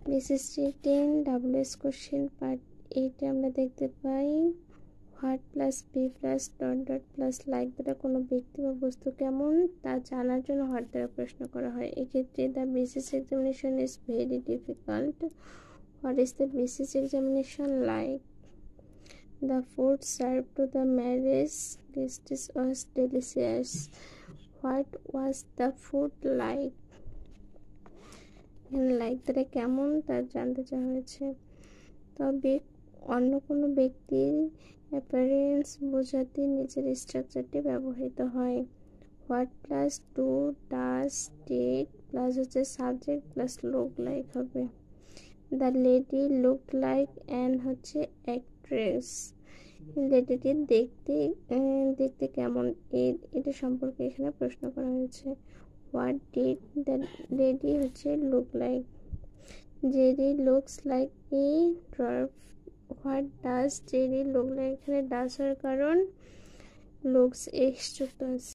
BCSC 10 WS question part 8 আমরা দেখতে পাই what plus B plus dot dot plus like দ্বারা কোনো ব্যক্তি বা বস্তু কেমন তা জানার জন্য হোয়াট দ্বারা প্রশ্ন করা হয়। এক্ষেত্রে the BCSC examination is very difficult. What is the BCSC examination like? The food served to the marriage guests was delicious. What was the food like? Like দ্বারা কেমন তা জানতে চাওয়া হয়েছে। তবে অন্য কোনো ব্যক্তির অ্যাপিয়ারেন্স বোঝাতে নিচের স্ট্রাকচারটি ব্যবহৃত হয়। What plus do does did plus হচ্ছে সাবজেক্ট প্লাস লুক লাইক হবে। The lady looked like and হচ্ছে অ্যাক্ট্রেস। লেডিটি দেখতে কেমন এটা সম্পর্কে এখানে প্রশ্ন করা হয়েছে। হোয়াট ডিড দ্য লেডি হচ্ছে look like. Jerry looks like a draft. What does Jerry look like? এখানে ডাজ হওয়ার কারণ লুকস এক্স যুক্ত আছে।